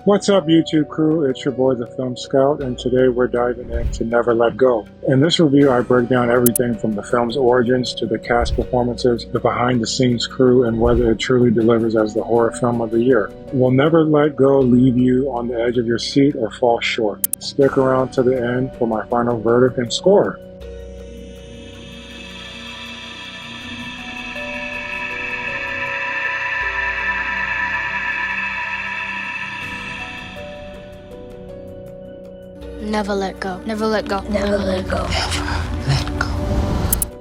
What's up, YouTube crew? It's your boy, the Film Scout, and today we're diving into Never Let Go. In this review, I break down everything from the film's origins to the cast performances, the behind-the-scenes crew, and whether it truly delivers as the horror film of the year. Will Never Let Go leave you on the edge of your seat or fall short? Stick around to the end for my final verdict and score. Never let go. Never let go. Never let go.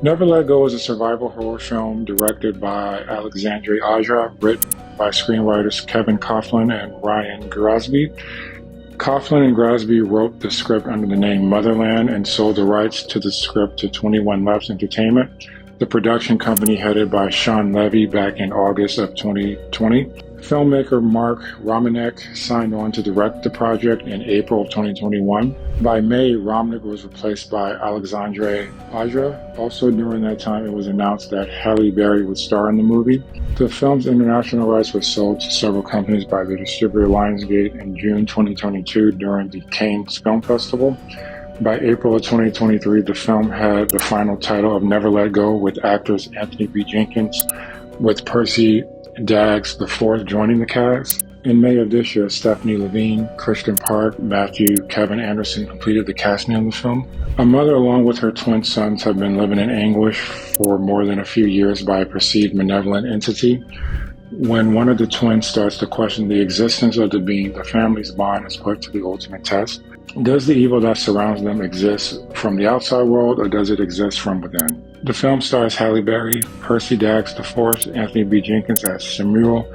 Never Let Go is a survival horror film directed by Alexandre Aja, written by screenwriters Kevin Coughlin and Ryan Grasby. Coughlin and Grasby wrote the script under the name Motherland and sold the rights to the script to 21 Left Entertainment, the production company headed by Sean Levy back in August of 2020. Filmmaker Mark Romanek signed on to direct the project in April of 2021. By May, Romanek was replaced by Alexandre Aja. Also during that time, it was announced that Halle Berry would star in the movie. The film's international rights were sold to several companies by the distributor Lionsgate in June 2022 during the Cannes Film Festival. By April of 2023, the film had the final title of Never Let Go, with actors Anthony B. Jenkins with Percy Daggs IV joining the cast. In May of this year, Stephanie Levine, Christian Park, Kevin Anderson completed the casting of the film. A mother along with her twin sons have been living in anguish for more than a few years by a perceived malevolent entity. When one of the twins starts to question the existence of the being, the family's bond is put to the ultimate test. Does the evil that surrounds them exist from the outside world, or does it exist from within? The film stars Halle Berry, Percy Daggs IV, Anthony B. Jenkins as Samuel,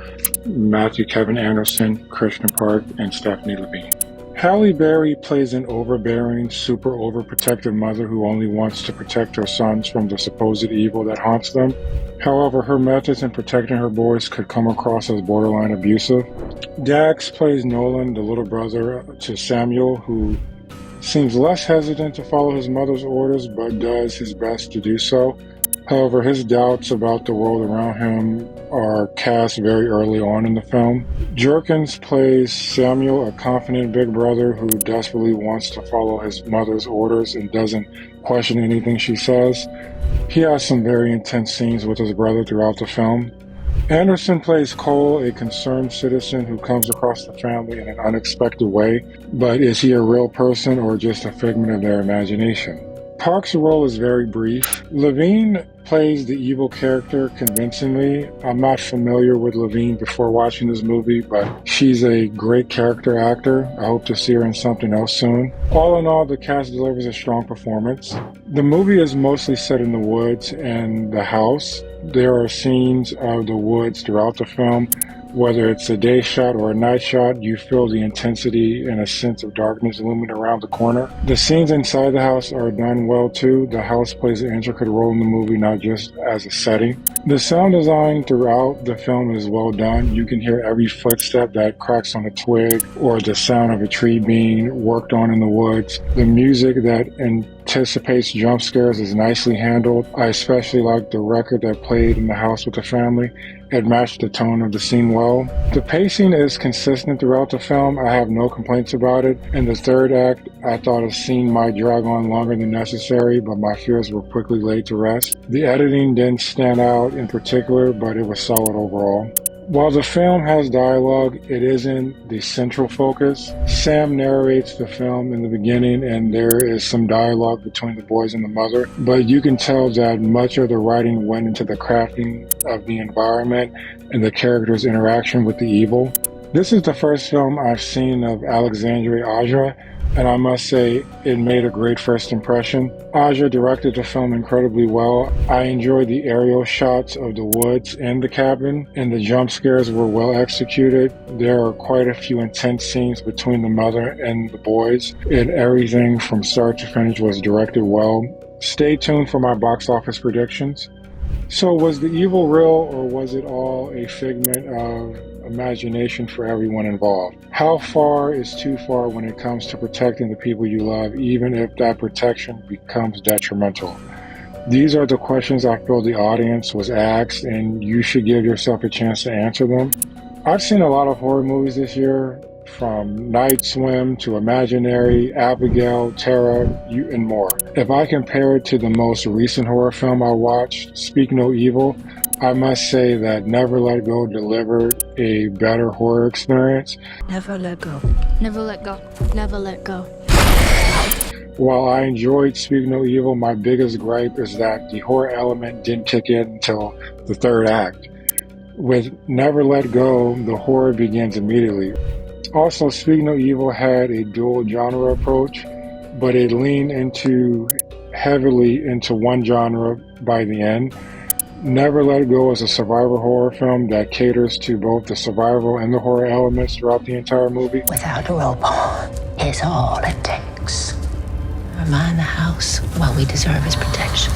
Kevin Anderson, Christian Park, and Stephanie Levine. Halle Berry plays an overbearing, super overprotective mother who only wants to protect her sons from the supposed evil that haunts them. However, her methods in protecting her boys could come across as borderline abusive. Daggs plays Nolan, the little brother to Samuel, who seems less hesitant to follow his mother's orders but does his best to do so. However, his doubts about the world around him are cast very early on in the film. Jerkins plays Samuel, a confident big brother who desperately wants to follow his mother's orders and doesn't question anything she says. He has some very intense scenes with his brother throughout the film. Anderson plays Cole, a concerned citizen who comes across the family in an unexpected way, but is he a real person or just a figment of their imagination? Park's role is very brief. Levine plays the evil character convincingly. I'm not familiar with Levine before watching this movie, but she's a great character actor. I hope to see her in something else soon. All in all, the cast delivers a strong performance. The movie is mostly set in the woods and the house. There are scenes of the woods throughout the film. Whether it's a day shot or a night shot, you feel the intensity and a sense of darkness looming around the corner. The scenes inside the house are done well too. The house plays an intricate role in the movie, not just as a setting. The sound design throughout the film is well done. You can hear every footstep that cracks on a twig or the sound of a tree being worked on in the woods. The music that anticipates jump scares is nicely handled. I especially like the record that played in the house with the family. It matched the tone of the scene well. The pacing is consistent throughout the film. I have no complaints about it. In the third act, I thought a scene might drag on longer than necessary, but my fears were quickly laid to rest. The editing didn't stand out in particular, but it was solid overall. While the film has dialogue, it isn't the central focus. Sam narrates the film in the beginning, and there is some dialogue between the boys and the mother, but you can tell that much of the writing went into the crafting of the environment and the characters' interaction with the evil. This is the first film I've seen of Alexandre Aja, and I must say it made a great first impression. Aja directed the film incredibly well. I enjoyed the aerial shots of the woods and the cabin, and the jump scares were well executed. There are quite a few intense scenes between the mother and the boys, and everything from start to finish was directed well. Stay tuned for my box office predictions. So was the evil real, or was it all a figment of imagination for everyone involved? How far is too far when it comes to protecting the people you love, even if that protection becomes detrimental? These are the questions I feel the audience was asked, and you should give yourself a chance to answer them. I've seen a lot of horror movies this year, from Night Swim to Imaginary, Abigail, Terra, and more. If I compare it to the most recent horror film I watched, Speak No Evil, I must say that Never Let Go delivered a better horror experience. Never let go. Never let go. Never let go. While I enjoyed Speak No Evil, my biggest gripe is that the horror element didn't kick in until the third act. With Never Let Go, the horror begins immediately. Also, Speak No Evil had a dual genre approach, but it leaned heavily into one genre by the end. Never Let Go is a survival horror film that caters to both the survival and the horror elements throughout the entire movie. Without a rope is all it takes. Remind the house what we deserve is protection.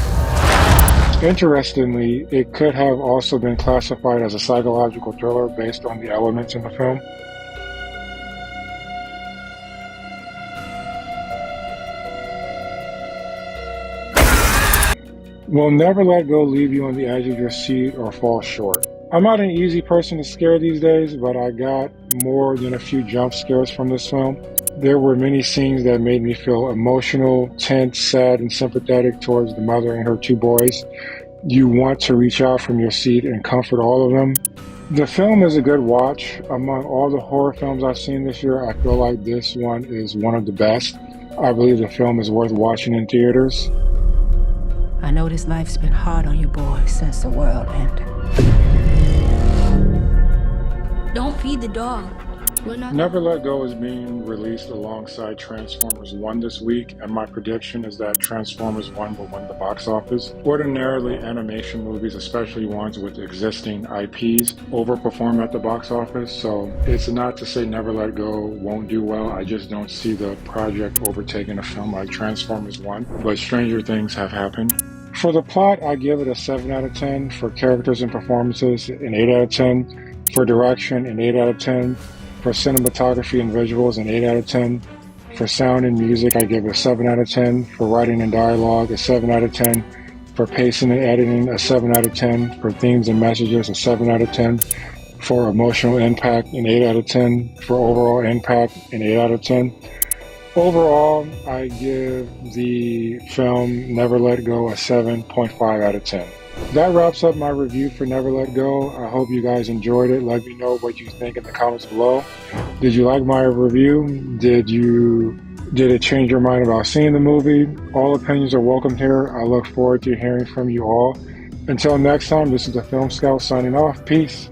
Interestingly, it could have also been classified as a psychological thriller based on the elements in the film. Will Never Let Go leave you on the edge of your seat or fall short? I'm not an easy person to scare these days, but I got more than a few jump scares from this film. There were many scenes that made me feel emotional, tense, sad, and sympathetic towards the mother and her two boys. You want to reach out from your seat and comfort all of them. The film is a good watch. Among all the horror films I've seen this year, I feel like this one is one of the best. I believe the film is worth watching in theaters. I know this life's been hard on you boys since the world ended. Don't feed the dog. Never Let Go is being released alongside Transformers 1 this week, and my prediction is that Transformers 1 will win the box office. Ordinarily, animation movies, especially ones with existing IPs, overperform at the box office, so it's not to say Never Let Go won't do well. I just don't see the project overtaking a film like Transformers 1, but stranger things have happened. For the plot, I give it a 7 out of 10. For characters and performances, an 8 out of 10. For direction, an 8 out of 10. For cinematography and visuals, an 8 out of 10. For sound and music, I give it a 7 out of 10. For writing and dialogue, a 7 out of 10. For pacing and editing, a 7 out of 10. For themes and messages, a 7 out of 10. For emotional impact, an 8 out of 10. For overall impact, an 8 out of 10. Overall, I give the film Never Let Go a 7.5 out of 10. That wraps up my review for Never Let Go. I hope you guys enjoyed it. Let me know what you think in the comments below. Did you like my review? Did it change your mind about seeing the movie? All opinions are welcome here. I look forward to hearing from you all. Until next time, this is the Film Scout signing off. Peace.